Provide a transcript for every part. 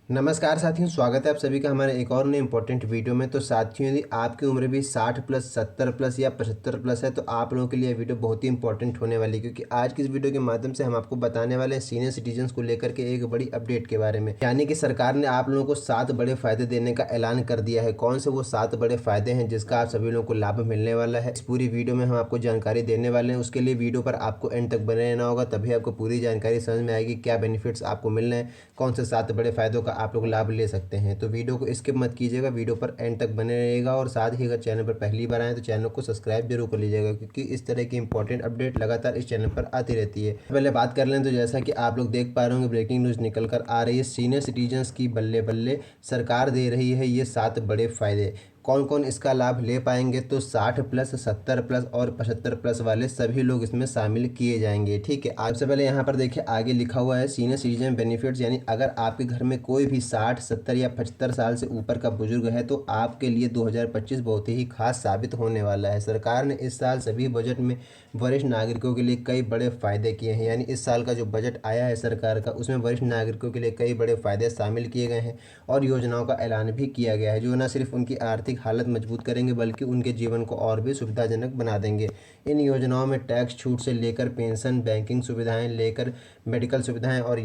नमस्कार साथियों, स्वागत है आप सभी का हमारे एक और नए इंपॉर्टेंट वीडियो में। तो साथियों, यदि आपकी उम्र भी 60 प्लस 70 प्लस या 75 प्लस है तो आप लोगों के लिए वीडियो बहुत ही इंपॉर्टेंट होने वाली है, क्योंकि आज की इस वीडियो के माध्यम से हम आपको बताने वाले हैं सीनियर सिटीजन्स को लेकर के एक बड़ी अपडेट के बारे में। यानी कि सरकार ने आप लोगों को 7 बड़े फायदे देने का ऐलान कर दिया है। कौन से वो 7 बड़े फायदे हैं जिसका आप सभी लोगों को लाभ मिलने वाला है, इस पूरी वीडियो में हम आपको जानकारी देने वाले हैं। उसके लिए वीडियो पर आपको एंड तक बने रहना होगा, तभी आपको पूरी जानकारी समझ में आएगी क्या बेनिफिट्स आपको मिल रहे हैं, कौन से 7 बड़े फायदों का आप लोग लाभ ले सकते हैं। तो वीडियो को स्किप मत कीजिएगा, वीडियो पर एंड तक बने रहिएगा। और साथ ही अगर चैनल पर पहली बार आए तो चैनल को सब्सक्राइब जरूर कर लीजिएगा, क्योंकि इस तरह की इंपॉर्टेंट अपडेट लगातार इस चैनल पर आती रहती है। पहले बात कर लें तो जैसा कि आप लोग देख पा रहे होंगे, ब्रेकिंग न्यूज़ निकल कर आ रही है, सीनियर सिटीजन्स की बल्ले बल्ले, सरकार दे रही है ये 7 बड़े फायदे। कौन कौन इसका लाभ ले पाएंगे? तो 60 प्लस 70 प्लस और 75 प्लस वाले सभी लोग इसमें शामिल किए जाएंगे। ठीक है, आप सबसे पहले यहाँ पर देखिए आगे लिखा हुआ है सीनियर सिटीजन बेनिफिट्स, यानी अगर आपके घर में कोई भी 60 70 या 75 साल से ऊपर का बुजुर्ग है तो आपके लिए 2025 बहुत ही खास साबित होने वाला है। सरकार ने इस साल सभी बजट में वरिष्ठ नागरिकों के लिए कई बड़े फायदे किए हैं। यानी इस साल का जो बजट आया है सरकार का, उसमें वरिष्ठ नागरिकों के लिए कई बड़े फायदे शामिल किए गए हैं और योजनाओं का ऐलान भी किया गया है, जो न सिर्फ उनकी आर्थिक हालत मजबूत करेंगे बल्कि उनके जीवन को और भी सुविधाजनक बना देंगे। इन योजनाओं में टैक्स छूट से लेकर पेंशन, बैंकिंग सुविधाएं लेकर मेडिकल सुविधाएं और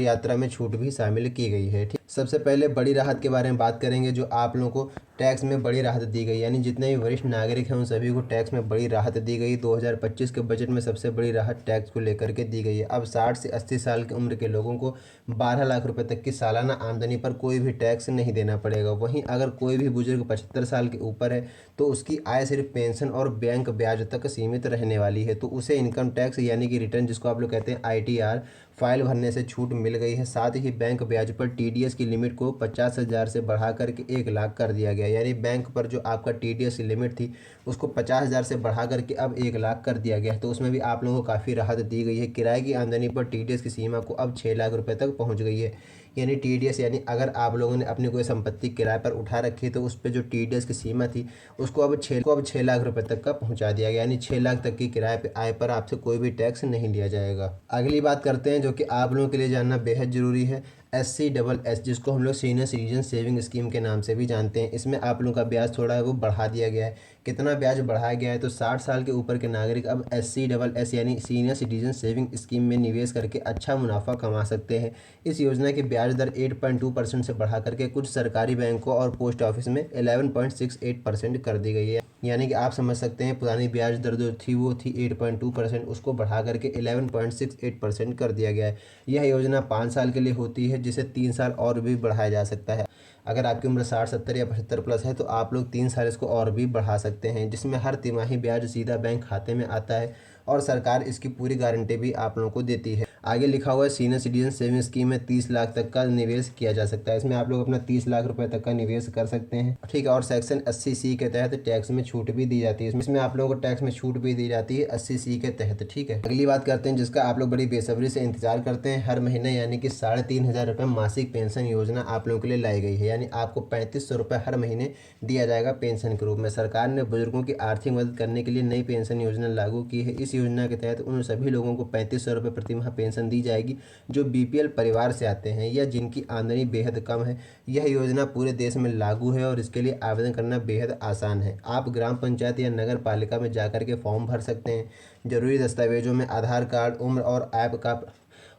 यात्रा में छूट भी शामिल की गई है। ठीक, सबसे पहले बड़ी राहत के बारे में बात करेंगे। जो आप लोगों को टैक्स में बड़ी राहत दी गई, यानी जितने भी वरिष्ठ नागरिक हैं उन सभी को टैक्स में बड़ी राहत दी गई। 2025 के बजट में सबसे बड़ी राहत टैक्स को लेकर के दी गई है। अब 60 से 80 साल की उम्र के लोगों को 12 लाख रुपए तक की सालाना आमदनी पर कोई भी टैक्स नहीं देना पड़ेगा। वहीं अगर कोई भी बुजुर्ग 75 साल के ऊपर है तो उसकी आय सिर्फ पेंशन और बैंक ब्याज तक सीमित रहने वाली है, तो उसे इनकम टैक्स यानी कि रिटर्न, जिसको आप लोग कहते हैं ITR, फाइल भरने से छूट मिल गई है। साथ ही बैंक ब्याज पर TDS की लिमिट को 50,000 से बढ़ा करके 1 लाख कर दिया गया। यानी बैंक पर जो आपका TDS की लिमिट थी उसको 50,000 से बढ़ा करके अब 1 लाख कर दिया गया है, तो उसमें भी आप लोगों को काफ़ी राहत दी गई है। किराए की आमदनी पर TDS की सीमा को अब 6 लाख रुपए तक पहुंच गई है। यानी TDS, यानी अगर आप लोगों ने अपनी कोई संपत्ति किराए पर उठा रखी है तो उस पर जो TDS की सीमा थी उसको अब 6 लाख रुपए तक का पहुंचा दिया गया। यानी 6 लाख तक की किराए पे आय पर आपसे कोई भी टैक्स नहीं लिया जाएगा। अगली बात करते हैं जो कि आप लोगों के लिए जानना बेहद ज़रूरी है, SC SS, जिसको हम लोग सीनियर सिटीजन सेविंग स्कीम के नाम से भी जानते हैं। इसमें आप लोगों का ब्याज थोड़ा है वो बढ़ा दिया गया है। कितना ब्याज बढ़ाया गया है? तो 60 साल के ऊपर के नागरिक अब SC SS यानी सीनियर सिटीजन सेविंग स्कीम में निवेश करके अच्छा मुनाफा कमा सकते हैं। इस योजना की ब्याज दर 8.2% से बढ़ा करके कुछ सरकारी बैंकों और पोस्ट ऑफिस में 11.68% कर दी गई है। यानी कि आप समझ सकते हैं पुरानी ब्याज दर जो थी वो थी 8.2%, उसको बढ़ा करके 11.68% कर दिया गया है। यह योजना 5 साल के लिए होती है, जिसे 3 साल और भी बढ़ाया जा सकता है। अगर आपकी उम्र 60 70 या 75 प्लस है तो आप लोग 3 साल इसको और भी बढ़ा सकते हैं, जिसमें हर तिमाही ब्याज सीधा बैंक खाते में आता है और सरकार इसकी पूरी गारंटी भी आप लोगों को देती है। आगे लिखा हुआ है सीनियर सिटीजन सेविंग स्कीम में 30 लाख तक का निवेश किया जा सकता है। इसमें आप लोग अपना 30 लाख रुपए तक का निवेश कर सकते हैं। ठीक है, और सेक्शन 80C के तहत टैक्स में छूट भी दी जाती है। इसमें आप लोगों को टैक्स में छूट भी दी जाती है 80C के तहत। ठीक है, अगली बात करते हैं जिसका आप लोग बड़ी बेसब्री से इंतजार करते हैं। हर महीने यानी कि 3,500 रुपये मासिक पेंशन योजना आप लोगों के लिए लाई गई है। यानी आपको 3500 रुपये हर महीने दिया जाएगा पेंशन के रूप में। सरकार ने बुजुर्गों की आर्थिक मदद करने के लिए नई पेंशन योजना लागू की है। इस योजना के तहत उन सभी लोगों को 3500 रुपये प्रति माह पेंशन दी जाएगी जो BPL परिवार से आते हैं या जिनकी आमदनी बेहद कम है। यह योजना पूरे देश में लागू है और इसके लिए आवेदन करना बेहद आसान है। आप ग्राम पंचायत या नगर पालिका में जाकर के फॉर्म भर सकते हैं। जरूरी दस्तावेजों में आधार कार्ड, उम्र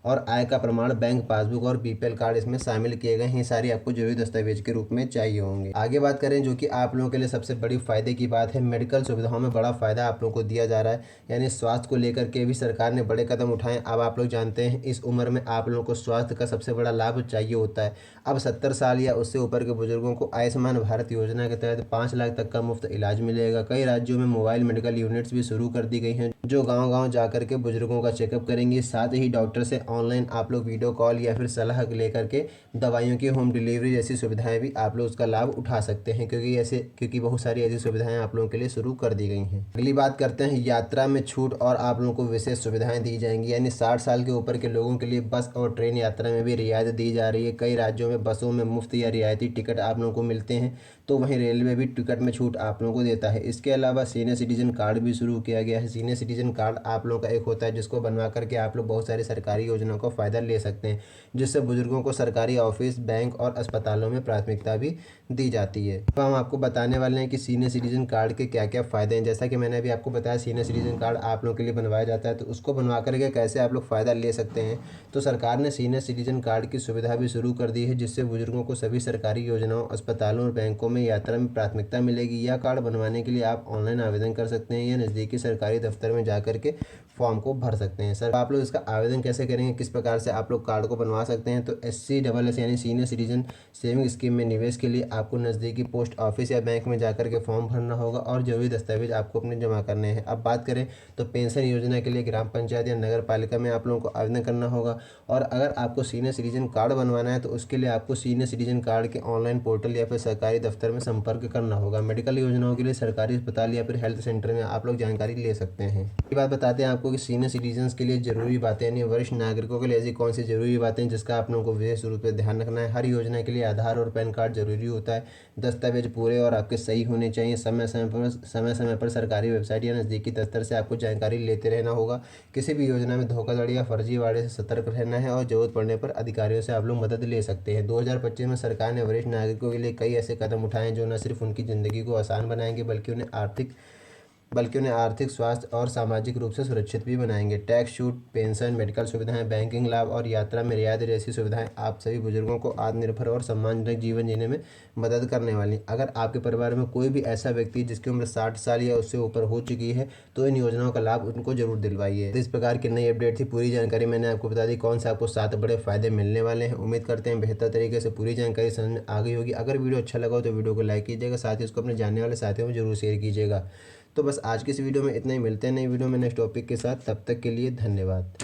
और आय का प्रमाण, बैंक पासबुक और BPL कार्ड इसमें शामिल किए गए हैं। ये सारी आपको जरूरी दस्तावेज के रूप में चाहिए होंगे। आगे बात करें जो कि आप लोगों के लिए सबसे बड़ी फायदे की बात है, मेडिकल सुविधाओं में बड़ा फायदा आप लोगों को दिया जा रहा है। यानी स्वास्थ्य को लेकर के भी सरकार ने बड़े कदम उठाए। अब आप लोग जानते हैं इस उम्र में आप लोगों को स्वास्थ्य का सबसे बड़ा लाभ चाहिए होता है। अब 70 साल या उससे ऊपर के बुजुर्गों को आयुष्मान भारत योजना के तहत 5 लाख तक का मुफ्त इलाज मिलेगा। कई राज्यों में मोबाइल मेडिकल यूनिट्स भी शुरू कर दी गई हैं जो गांव-गांव जाकर के बुजुर्गों का चेकअप करेंगे। साथ ही डॉक्टर से ऑनलाइन आप लोग वीडियो कॉल या फिर सलाह लेकर के दवाइयों की होम डिलीवरी जैसी सुविधाएं भी आप लोग उसका लाभ उठा सकते हैं, क्योंकि बहुत सारी ऐसी सुविधाएं आप लोगों के लिए शुरू कर दी गई हैं। अगली बात करते हैं यात्रा में छूट और आप लोगों को विशेष सुविधाएं दी जाएंगी। यानी 60 साल के ऊपर के लोगों के लिए बस और ट्रेन यात्रा में भी रियायत दी जा रही है। कई राज्यों में बसों में मुफ्त या रियायती टिकट आप लोगों को मिलते हैं, तो वहीं रेलवे भी टिकट में छूट आप लोगों को देता है। इसके अलावा सीनियर सिटीजन कार्ड भी शुरू किया गया है। सीनियर सिटीजन कार्ड आप लोगों का एक होता है जिसको बनवा करके आप लोग बहुत सारी सरकारी योजना योजनाओं का फ़ायदा ले सकते हैं, जिससे बुजुर्गों को सरकारी ऑफिस, बैंक और अस्पतालों में प्राथमिकता भी दी जाती है। तो हम आपको बताने वाले हैं कि सीनियर सिटीजन कार्ड के क्या क्या फ़ायदे हैं। जैसा कि मैंने अभी आपको बताया, सीनियर सिटीजन कार्ड आप लोगों के लिए बनवाया जाता है, तो उसको बनवा करके कैसे आप लोग फ़ायदा ले सकते हैं। तो सरकार ने सीनियर सिटीजन कार्ड की सुविधा भी शुरू कर दी है, जिससे बुजुर्गों को सभी सरकारी योजनाओं, अस्पतालों और बैंकों में यात्रा में प्राथमिकता मिलेगी। यह कार्ड बनवाने के लिए आप ऑनलाइन आवेदन कर सकते हैं या नज़दीकी सरकारी दफ्तर में जाकर के फॉर्म को भर सकते हैं। सर, आप लोग इसका आवेदन कैसे करेंगे, किस प्रकार से आप लोग कार्ड को बनवा सकते हैं। तो SCSS यानी सीनियर सिटीजन सेविंग स्कीम में निवेश के लिए आपको नज़दीकी पोस्ट ऑफिस या बैंक में जाकर के फॉर्म भरना होगा और जरूरी दस्तावेज आपको अपने जमा करने हैं। अब बात करें तो पेंशन योजना के लिए ग्राम पंचायत या नगर पालिका में आप लोगों को आवेदन करना होगा। और अगर आपको सीनियर सिटीजन कार्ड बनवाना है तो उसके लिए आपको सीनियर सिटीजन कार्ड के ऑनलाइन पोर्टल या फिर सरकारी दफ्तर में संपर्क करना होगा। मेडिकल योजनाओं के लिए सरकारी अस्पताल या फिर हेल्थ सेंटर में आप लोग जानकारी ले सकते हैं। ये बात बताते हैं आपको कि सीनियर सिटीजन्स के लिए जरूरी बातें यानी वरिष्ठ नागरिकों के लिए ऐसी कौन सी जरूरी बातें जिसका आप लोगों को विशेष रूप से ध्यान रखना है। हर योजना के लिए आधार और पैन कार्ड जरूरी होता है। दस्तावेज पूरे और आपके सही होने चाहिए। समय समय पर सरकारी वेबसाइट या नज़दीकी दफ्तर से आपको जानकारी लेते रहना होगा। किसी भी योजना में धोखाधड़ी या फर्जीवाड़े से सतर्क रहना है और जरूरत पड़ने पर अधिकारियों से आप लोग मदद ले सकते हैं। 2025 में सरकार ने वरिष्ठ नागरिकों के लिए कई ऐसे कदम उठाए हैं जो न सिर्फ उनकी ज़िंदगी को आसान बनाएंगे बल्कि उन्हें आर्थिक, स्वास्थ्य और सामाजिक रूप से सुरक्षित भी बनाएंगे। टैक्स छूट, पेंशन, मेडिकल सुविधाएं, बैंकिंग लाभ और यात्रा में रियायत जैसी सुविधाएं आप सभी बुजुर्गों को आत्मनिर्भर और सम्मानजनक जीवन जीने में मदद करने वाली। अगर आपके परिवार में कोई भी ऐसा व्यक्ति जिसकी उम्र 60 साल या उससे ऊपर हो चुकी है तो इन योजनाओं का लाभ उनको जरूर दिलवाइए। तो इस प्रकार की नई अपडेट थी। पूरी जानकारी मैंने आपको बता दी कौन से आपको 7 बड़े फायदे मिलने वाले हैं। उम्मीद करते हैं बेहतर तरीके से पूरी जानकारी समझ में आ गई होगी। अगर वीडियो अच्छा लगा हो तो वीडियो को लाइक कीजिएगा, साथ ही इसको अपने जानने वाले साथियों में जरूर शेयर कीजिएगा। तो बस आज की इस वीडियो में इतना ही। मिलते हैं नई वीडियो में नेक्स्ट टॉपिक के साथ। तब तक के लिए धन्यवाद।